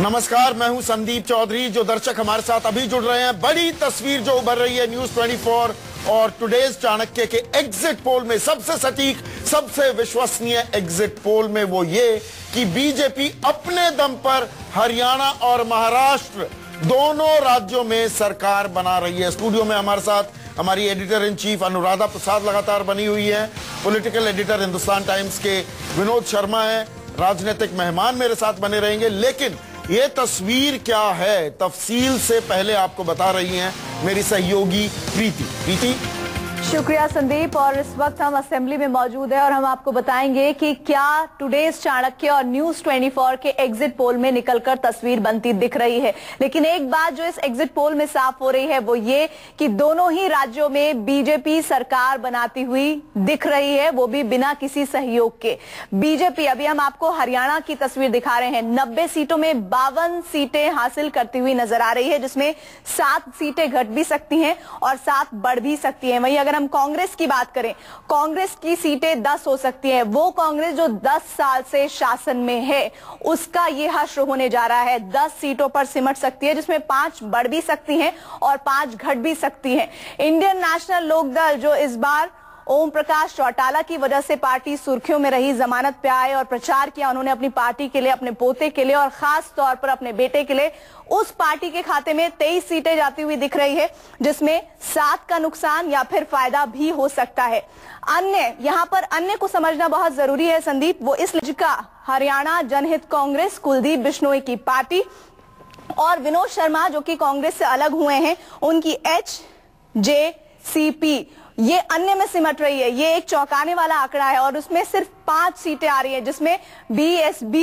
नमस्कार, मैं हूं संदीप चौधरी। जो दर्शक हमारे साथ अभी जुड़ रहे हैं, बड़ी तस्वीर जो उभर रही है न्यूज 24 और टुडेज चाणक्य के एग्जिट पोल में, सबसे सटीक, सबसे विश्वसनीय एग्जिट पोल में वो ये कि बीजेपी अपने दम पर हरियाणा और महाराष्ट्र दोनों राज्यों में सरकार बना रही है। स्टूडियो में हमारे साथ हमारी editor in chief Anuradha Prasad लगातार बनी हुई है, पॉलिटिकल एडिटर हिंदुस्तान टाइम्स के विनोद शर्मा है, राजनीतिक मेहमान मेरे साथ बने रहेंगे। लेकिन ये तस्वीर क्या है, तफसील से पहले आपको बता रही हैं मेरी सहयोगी प्रीति। शुक्रिया संदीप। और इस वक्त हम असेंबली में मौजूद है और हम आपको बताएंगे कि क्या टुडेज चाणक्य और न्यूज 24 के एग्जिट पोल में निकलकर तस्वीर बनती दिख रही है। लेकिन एक बात जो इस एग्जिट पोल में साफ हो रही है वो ये कि दोनों ही राज्यों में बीजेपी सरकार बनाती हुई दिख रही है, वो भी बिना किसी सहयोग के। बीजेपी, अभी हम आपको हरियाणा की तस्वीर दिखा रहे हैं, 90 सीटों में 52 सीटें हासिल करती हुई नजर आ रही है, जिसमें 7 सीटें घट भी सकती हैं और 7 बढ़ भी सकती हैं। वहीं अगर हम कांग्रेस की बात करें, कांग्रेस की सीटें 10 हो सकती हैं। वो कांग्रेस जो 10 साल से शासन में है, उसका ये हश्र होने जा रहा है। 10 सीटों पर सिमट सकती है, जिसमें 5 बढ़ भी सकती हैं और 5 घट भी सकती हैं। इंडियन नेशनल लोकदल जो इस बार ओम प्रकाश चौटाला की वजह से पार्टी सुर्खियों में रही, जमानत पे आए और प्रचार किया उन्होंने अपनी पार्टी के लिए, अपने पोते के लिए और खास तौर पर अपने बेटे के लिए, उस पार्टी के खाते में 23 सीटें जाती हुई दिख रही है, जिसमें 7 का नुकसान या फिर फायदा भी हो सकता है। अन्य, यहाँ पर अन्य को समझना बहुत जरूरी है संदीप। वो इसलिए का हरियाणा जनहित कांग्रेस, कुलदीप बिश्नोई की पार्टी और विनोद शर्मा जो कि कांग्रेस से अलग हुए हैं, उनकी HJCP ये अन्य में सिमट रही है। ये एक चौंकाने वाला आंकड़ा है और उसमें सिर्फ 5 सीटें आ रही हैं, जिसमें BSB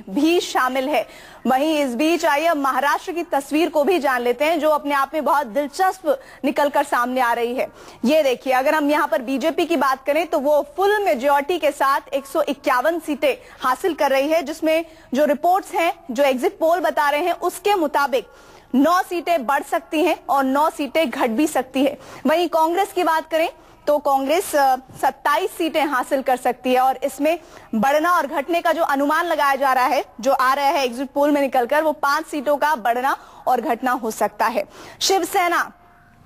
भी शामिल है। वहीं इस बीच आइए अब महाराष्ट्र की तस्वीर को भी जान लेते हैं, जो अपने आप में बहुत दिलचस्प निकलकर सामने आ रही है। ये देखिए, अगर हम यहाँ पर बीजेपी की बात करें तो वो फुल मेजॉरिटी के साथ 151 सीटें हासिल कर रही है, जिसमें जो रिपोर्ट्स हैं, जो एग्जिट पोल बता रहे हैं, उसके मुताबिक 9 सीटें बढ़ सकती हैं और 9 सीटें घट भी सकती है। वहीं कांग्रेस की बात करें तो कांग्रेस 27 सीटें हासिल कर सकती है और इसमें बढ़ना और घटने का जो अनुमान लगाया जा रहा है, जो आ रहा है एग्जिट पोल में निकलकर, वो 5 सीटों का बढ़ना और घटना हो सकता है। शिवसेना,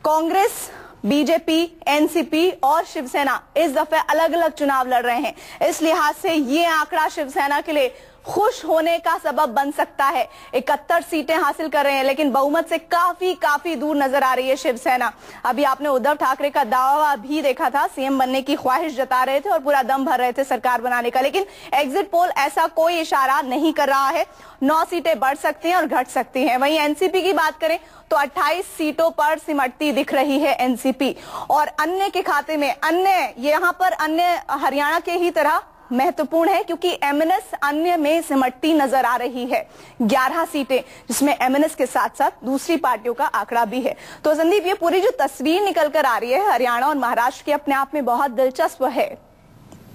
कांग्रेस, बीजेपी, एनसीपी और शिवसेना इस दफे अलग अलग चुनाव लड़ रहे हैं। इस लिहाज से ये आंकड़ा शिवसेना के लिए खुश होने का सबब बन सकता है। 71 सीटें हासिल कर रहे हैं, लेकिन बहुमत से काफी दूर नजर आ रही है शिवसेना। अभी आपने उद्धव ठाकरे का दावा भी देखा था, सीएम बनने की ख्वाहिश जता रहे थे और पूरा दम भर रहे थे सरकार बनाने का, लेकिन एग्जिट पोल ऐसा कोई इशारा नहीं कर रहा है। 9 सीटें बढ़ सकती हैं और घट सकती हैं। वहीं एनसीपी की बात करें तो 28 सीटों पर सिमटती दिख रही है एनसीपी। और अन्य के खाते में, अन्य यहाँ पर अन्य हरियाणा के ही तरह महत्वपूर्ण है, क्योंकि एमएनएस अन्य में सिमटती नजर आ रही है। 11 सीटें, जिसमें एमएनएस के साथ साथ दूसरी पार्टियों का आंकड़ा भी है। तो संदीप, ये पूरी जो तस्वीर निकल कर आ रही है हरियाणा और महाराष्ट्र की, अपने आप में बहुत दिलचस्प है।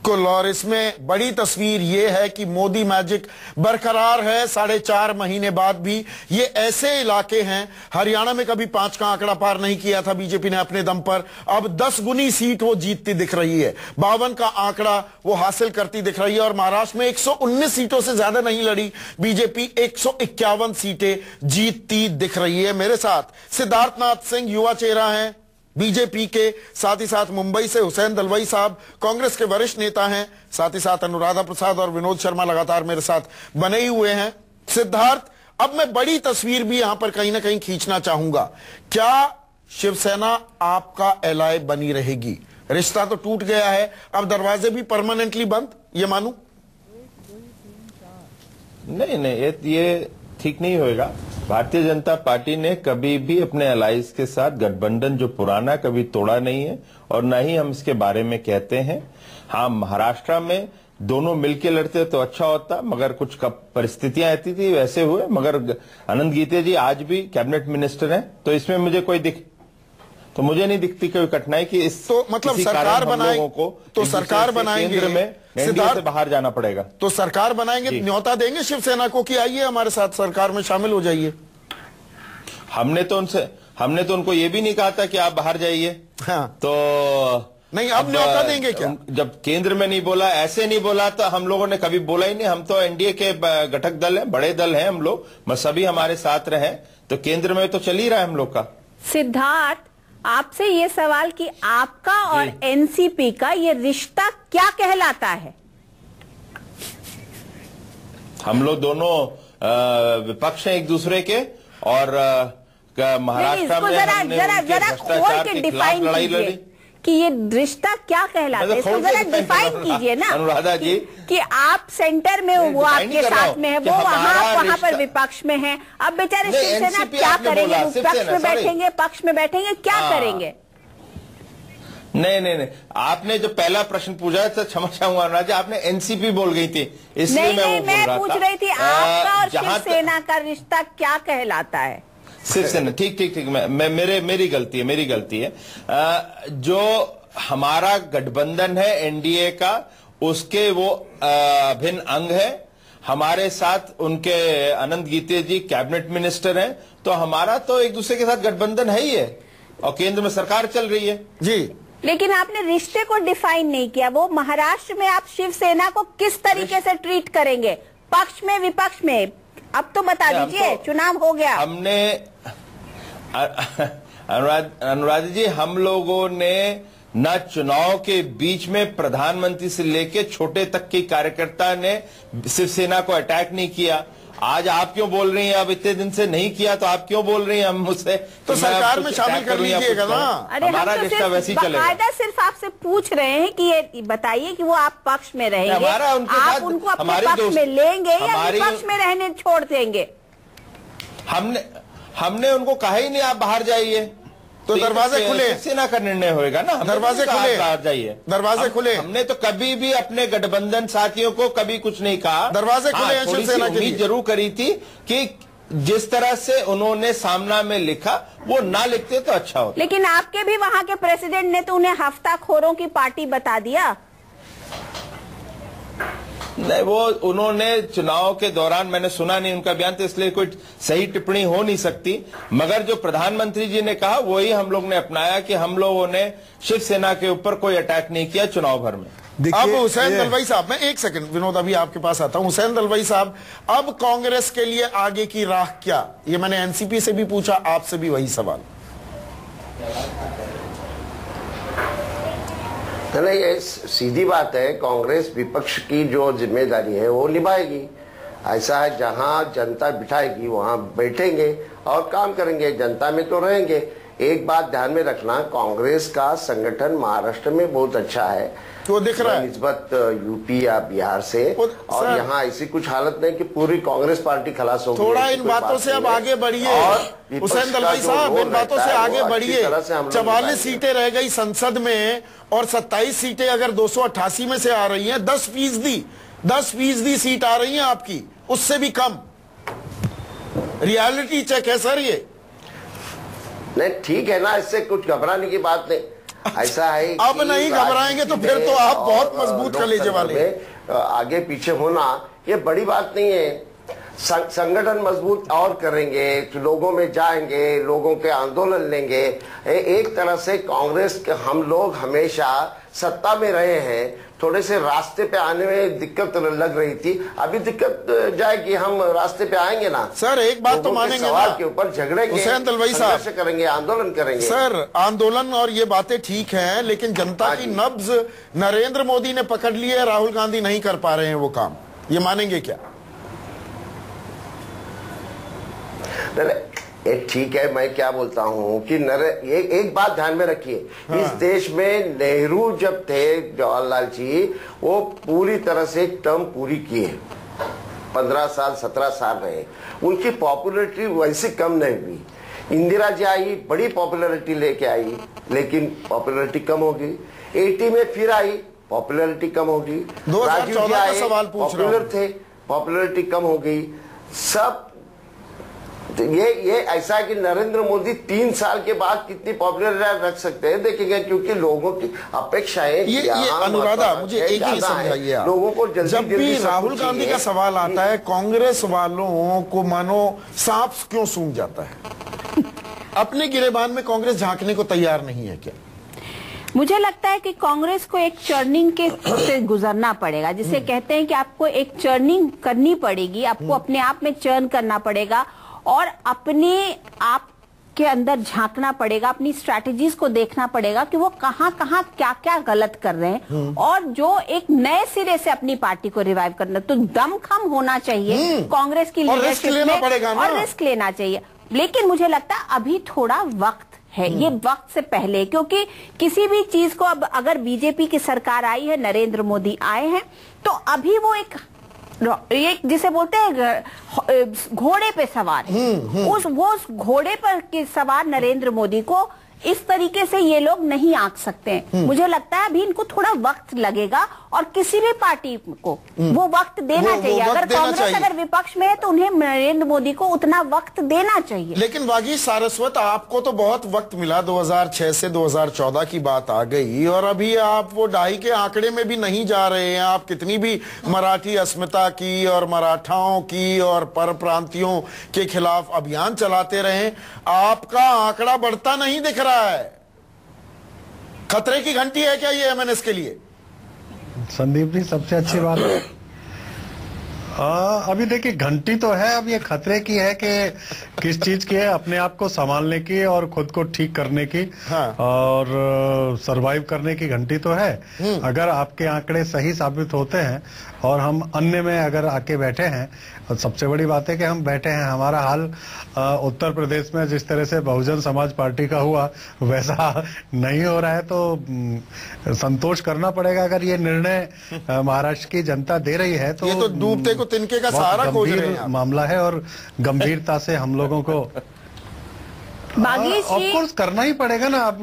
और इसमें बड़ी तस्वीर यह है कि मोदी मैजिक बरकरार है 4.5 महीने बाद भी। ये ऐसे इलाके हैं, हरियाणा में कभी 5 का आंकड़ा पार नहीं किया था बीजेपी ने अपने दम पर, अब 10 गुनी सीट वो जीतती दिख रही है। 52 का आंकड़ा वो हासिल करती दिख रही है और महाराष्ट्र में 119 सीटों से ज्यादा नहीं लड़ी बीजेपी, 151 सीटें जीतती दिख रही है। मेरे साथ सिद्धार्थनाथ सिंह युवा चेहरा हैं बीजेपी के, साथ ही साथ मुंबई से हुसैन दलवाई साहब कांग्रेस के वरिष्ठ नेता हैं, साथ ही साथ अनुराधा प्रसाद और विनोद शर्मा लगातार मेरे साथ बने ही हुए हैं। सिद्धार्थ, अब मैं बड़ी तस्वीर भी यहां पर कहीं ना कहीं खींचना चाहूंगा। क्या शिवसेना आपका एलाय बनी रहेगी? रिश्ता तो टूट गया है, अब दरवाजे भी परमानेंटली बंद, ये मानूं? नहीं, ये ठीक नहीं होएगा। भारतीय जनता पार्टी ने कभी भी अपने अलाइंस के साथ गठबंधन जो पुराना, कभी तोड़ा नहीं है और न ही हम इसके बारे में कहते हैं। हाँ, महाराष्ट्र में दोनों मिलके लड़ते तो अच्छा होता, मगर कुछ परिस्थितियां ऐसी थी, वैसे हुए। मगर अनंत गीते जी आज भी कैबिनेट मिनिस्टर हैं, तो इसमें मुझे नहीं दिखती कोई कठिनाई कि इस तो मतलब सरकार बनाएंगे तो सरकार बनाएंगे केंद्र में से बाहर जाना पड़ेगा, तो सरकार बनाएंगे, न्योता देंगे शिवसेना को कि आइए हमारे साथ सरकार में शामिल हो जाइए। हमने तो उनको ये भी नहीं कहा था कि आप बाहर जाइए। हाँ। तो नहीं, अब न्योता देंगे क्या? जब केंद्र में नहीं बोला, ऐसे नहीं बोला, तो हम लोगों ने कभी बोला ही नहीं। हम तो एनडीए के घटक दल हैं, बड़े दल हैं हम लोग, सभी हमारे साथ रहे, तो केंद्र में तो चल ही रहा है हम लोग का। सिद्धार्थ, आपसे ये सवाल कि आपका और एनसीपी का ये रिश्ता क्या कहलाता है? हम लोग दोनों विपक्ष हैं एक दूसरे के, और महाराष्ट्र में हमने जरा खोल के डिफाइन कीजिए कि ये रिश्ता क्या कहलाता है, इसको जरा डिफाइन कीजिए ना अनुराधा जी, कि आप सेंटर में, वो आपके साथ में है, वो वहां पर विपक्ष में है। अब बेचारे शिवसेना क्या करेंगे? विपक्ष में बैठेंगे, पक्ष में बैठेंगे, क्या करेंगे? नहीं, आपने जो पहला प्रश्न पूछा था, क्षमा चाहूंगा अनुराधा जी, आपने एनसीपी बोल गई थी, इसलिए मैं पूछ रही थी आपका और शिवसेना का रिश्ता क्या कहलाता है? शिवसेना, ठीक, मेरी गलती है। जो हमारा गठबंधन है एनडीए का, उसके वो अभिन्न अंग है। हमारे साथ उनके अनंत गीते जी कैबिनेट मिनिस्टर हैं, तो हमारा तो एक दूसरे के साथ गठबंधन है ही है, और केंद्र में सरकार चल रही है जी। लेकिन आपने रिश्ते को डिफाइन नहीं किया। वो महाराष्ट्र में आप शिवसेना को किस तरीके से ट्रीट करेंगे, पक्ष में, विपक्ष में? अब तो बता दीजिए, चुनाव हो गया। हमने अनुराधा जी, हम लोगों ने न चुनाव के बीच में प्रधानमंत्री से लेके छोटे तक के कार्यकर्ता ने शिवसेना को अटैक नहीं किया। आज आप क्यों बोल रही हैं? अब इतने दिन से नहीं किया तो आप क्यों बोल रही हैं हम मुझसे? तो सरकार में शामिल कर लीजिएगा ना। अरे हमारा रिश्ता वैसे ही चलेगा। सिर्फ आपसे पूछ रहे हैं कि ये बताइए कि वो आप पक्ष में रहेंगे, आप उनको अपने पक्ष में लेंगे या विपक्ष में रहने छोड़ देंगे? हमने उनको कहा ही नहीं आप बाहर जाइए, तो दरवाजे खुले, शिवसेना का निर्णय होएगा ना। दरवाजे खुले, बाहर जाइए, दरवाजे खुले। हमने तो कभी भी अपने गठबंधन साथियों को कभी कुछ नहीं कहा, दरवाजे खुले हैं शिवसेना के लिए। उम्मीद जरूर करी थी कि जिस तरह से उन्होंने सामना में लिखा वो ना लिखते तो अच्छा होता। लेकिन आपके भी वहां के प्रेसिडेंट ने तो उन्हें हफ्ताखोरों की पार्टी बता दिया। नहीं, वो उन्होंने चुनाव के दौरान, मैंने सुना नहीं उनका बयान, तो इसलिए कोई सही टिप्पणी हो नहीं सकती। मगर जो प्रधानमंत्री जी ने कहा वही हम लोग ने अपनाया कि हम लोगों ने शिवसेना के ऊपर कोई अटैक नहीं किया चुनाव भर में। अब हुसैन दलवाई साहब, मैं एक सेकंड विनोद अभी आपके पास आता हूं। हुसैन दलवाई साहब, अब कांग्रेस के लिए आगे की राह क्या? ये मैंने एनसीपी से भी पूछा, आपसे भी वही सवाल। नहीं, ये सीधी बात है, कांग्रेस विपक्ष की जो जिम्मेदारी है वो निभाएगी। ऐसा है, जहां जनता बिठाएगी वहां बैठेंगे और काम करेंगे, जनता में तो रहेंगे। एक बात ध्यान में रखना, कांग्रेस का संगठन महाराष्ट्र में बहुत अच्छा है, तो दिख रहा है निस्बत यूपी या बिहार से, और यहाँ ऐसी कुछ हालत नहीं कि पूरी कांग्रेस पार्टी खलास हो गई। थोड़ा इन बातों से अब आगे बढ़िए हुसैन दलवाई साहब, इन बातों से आगे बढ़िए। 44 सीटें रह गई संसद में, और 27 सीटें अगर 288 में से आ रही हैं, 10% सीट आ रही हैं आपकी, उससे भी कम। रियलिटी चेक है सर ये। नहीं, ठीक है ना, इससे कुछ घबराने की बात नहीं। ऐसा है अब नहीं घबराएंगे तो फिर तो आप बहुत मजबूत कलेजे वाले। आगे पीछे होना ये बड़ी बात नहीं है। संगठन मजबूत और करेंगे, लोगों में जाएंगे, लोगों के आंदोलन लेंगे। एक तरह से कांग्रेस के हम लोग हमेशा सत्ता में रहे हैं, थोड़े से रास्ते पे आने में दिक्कत लग रही थी, अभी दिक्कत जाएगी, हम रास्ते पे आएंगे ना सर। एक बात तो मानेंगे ना, के ऊपर झगड़ेंगे, हुसैन दलवाई साहब करेंगे, आंदोलन करेंगे। सर आंदोलन और ये बातें ठीक हैं, लेकिन जनता की नब्ज नरेंद्र मोदी ने पकड़ ली है, राहुल गांधी नहीं कर पा रहे हैं वो काम, ये मानेंगे क्या? ठीक है, मैं क्या बोलता हूँ कि एक बात ध्यान में रखिए। हाँ। इस देश में नेहरू जब थे, जवाहरलाल जी, वो पूरी तरह से एक टर्म पूरी किए, 15 साल 17 साल रहे, उनकी पॉपुलैरिटी वैसे कम नहीं हुई। इंदिरा जी आई, बड़ी पॉपुलैरिटी लेके आई, लेकिन पॉपुलैरिटी कम होगी। 80 में फिर आई, पॉपुलैरिटी कम होगी। 2014 का सवाल पूछ रहा हूं, पॉपुलर थे, पॉपुलैरिटी कम हो गई। सब तो ये ऐसा है कि नरेंद्र मोदी 3 साल के बाद कितनी पॉपुलैरिटी रख सकते हैं देखेंगे, क्योंकि लोगों की अपेक्षाएं। ये अनुराधा, मुझे एक ही समझाइए, लोगों को जब भी राहुल गांधी का सवाल आता है, कांग्रेस वालों को मानो सांप क्यों सूंघ जाता है? अपने गिरेबान में कांग्रेस झांकने को तैयार नहीं है क्या? मुझे लगता है कि कांग्रेस को एक चर्निंग के से गुजरना पड़ेगा, जिसे कहते हैं कि आपको एक चर्निंग करनी पड़ेगी, आपको अपने आप में चर्न करना पड़ेगा और अपने आप के अंदर झांकना पड़ेगा, अपनी स्ट्रैटेजीज को देखना पड़ेगा कि वो कहां कहां क्या क्या गलत कर रहे हैं और जो एक नए सिरे से अपनी पार्टी को रिवाइव करना। तो दमखम होना चाहिए कांग्रेस की लीडरशिप में और रिस्क लेना चाहिए। लेकिन मुझे लगता है अभी थोड़ा वक्त है, ये वक्त से पहले, क्योंकि किसी भी चीज को अब अगर बीजेपी की सरकार आई है, नरेंद्र मोदी आए हैं, तो अभी वो एक जिसे बोलते हैं घोड़े पे सवार है। उस घोड़े पर के सवार नरेंद्र मोदी को इस तरीके से ये लोग नहीं आंक सकते हैं। मुझे लगता है अभी इनको थोड़ा वक्त लगेगा और किसी भी पार्टी को वो वक्त देना चाहिए। अगर कांग्रेस अगर विपक्ष में है तो उन्हें नरेंद्र मोदी को उतना वक्त देना चाहिए। लेकिन वागी सारस्वत, आपको तो बहुत वक्त मिला, 2006 से 2014 की बात आ गई और अभी आप वो 2.5 के आंकड़े में भी नहीं जा रहे हैं। आप कितनी भी मराठी अस्मिता की और मराठाओं की और परप्रांतियों के खिलाफ अभियान चलाते रहे, आपका आंकड़ा बढ़ता नहीं दिख रहा है। खतरे की घंटी है क्या ये एमएनएस के लिए? संदीप जी, सबसे अच्छी बात है अभी देखिए घंटी तो है, अब ये खतरे की है कि किस चीज की है, अपने आप को संभालने की और खुद को ठीक करने की। हाँ। और सरवाइव करने की घंटी तो है। अगर आपके आंकड़े सही साबित होते हैं और हम अन्य में अगर आके बैठे हैं, और सबसे बड़ी बात है कि हम बैठे हैं, हमारा हाल उत्तर प्रदेश में जिस तरह से बहुजन समाज पार्टी का हुआ वैसा नहीं हो रहा है, तो संतोष करना पड़ेगा। अगर ये निर्णय महाराष्ट्र की जनता दे रही है तो ये तो डूबते को तिनके का सहारा खोज रहे हैं मामला है और गंभीरता से हम लोगों को ऑफ कोर्स करना ही पड़ेगा ना। आप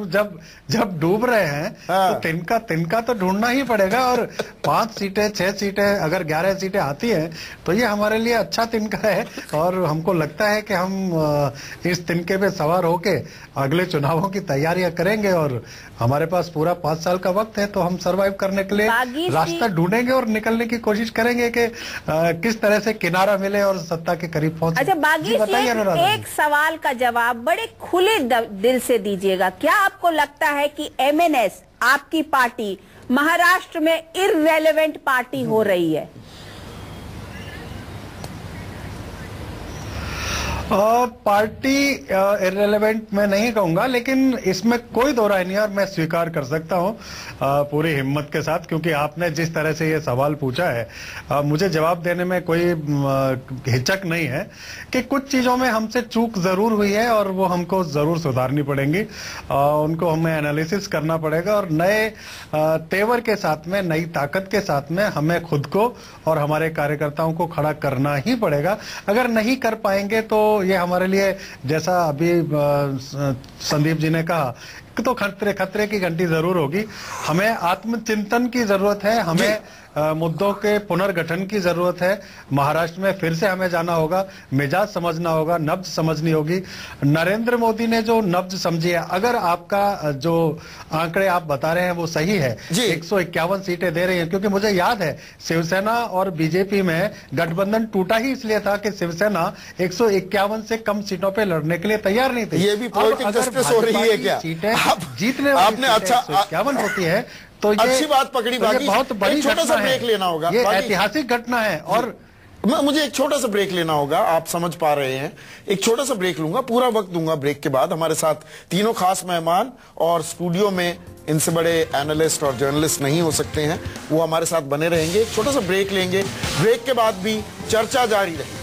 जब डूब रहे हैं तो तिनका तो ढूंढना ही पड़ेगा। और 5 सीटें 6 सीटें अगर 11 सीटें आती हैं तो ये हमारे लिए अच्छा तिनका है और हमको लगता है कि हम इस तिनके पे सवार होके अगले चुनावों की तैयारियां करेंगे और हमारे पास पूरा 5 साल का वक्त है, तो हम सरवाइव करने के लिए रास्ता ढूंढेंगे और निकलने की कोशिश करेंगे कि किस तरह से किनारा मिले और सत्ता के करीब पहुंचे। अच्छा बागी, एक सवाल का जवाब बड़े खुले दिल से दीजिएगा। क्या आपको लगता है कि एमएनएस आपकी पार्टी महाराष्ट्र में इररेलेवेंट पार्टी हो रही है? पार्टी इररेलेवेंट मैं नहीं कहूंगा, लेकिन इसमें कोई दो राय नहीं है और मैं स्वीकार कर सकता हूं पूरी हिम्मत के साथ, क्योंकि आपने जिस तरह से ये सवाल पूछा है मुझे जवाब देने में कोई हिचक नहीं है कि कुछ चीजों में हमसे चूक जरूर हुई है और वो हमको जरूर सुधारनी पड़ेंगी। उनको हमें एनालिसिस करना पड़ेगा और नए तेवर के साथ में, नई ताकत के साथ में हमें खुद को और हमारे कार्यकर्ताओं को खड़ा करना ही पड़ेगा। अगर नहीं कर पाएंगे तो ये हमारे लिए, जैसा अभी संदीप जी ने कहा, तो खतरे की घंटी जरूर होगी। हमें आत्मचिंतन की जरूरत है, हमें मुद्दों के पुनर्गठन की जरूरत है। महाराष्ट्र में फिर से हमें जाना होगा, मिजाज समझना होगा, नब्ज समझनी होगी। नरेंद्र मोदी ने जो नब्ज समझी है, अगर आपका जो आंकड़े आप बता रहे हैं वो सही है, 151 सीटें दे रही हैं, क्योंकि मुझे याद है शिवसेना और बीजेपी में गठबंधन टूटा ही इसलिए था कि शिवसेना 151 से कम सीटों पे लड़ने के लिए तैयार नहीं थी। ये भी पॉलिटिकल जस्टिस हो रही है क्या? सीटें जीतने वाली 151 होती है तो ये अच्छी बात पकड़ी। तो ये बहुत बड़ी छोटा सा ब्रेक लेना होगा, ये ऐतिहासिक घटना है और मुझे एक छोटा सा ब्रेक लेना होगा। आप समझ पा रहे हैं, एक छोटा सा ब्रेक लूंगा, पूरा वक्त दूंगा ब्रेक के बाद। हमारे साथ तीनों खास मेहमान और स्टूडियो में इनसे बड़े एनालिस्ट और जर्नलिस्ट नहीं हो सकते हैं, वो हमारे साथ बने रहेंगे। एक छोटा सा ब्रेक लेंगे, ब्रेक के बाद भी चर्चा जारी रहेगी।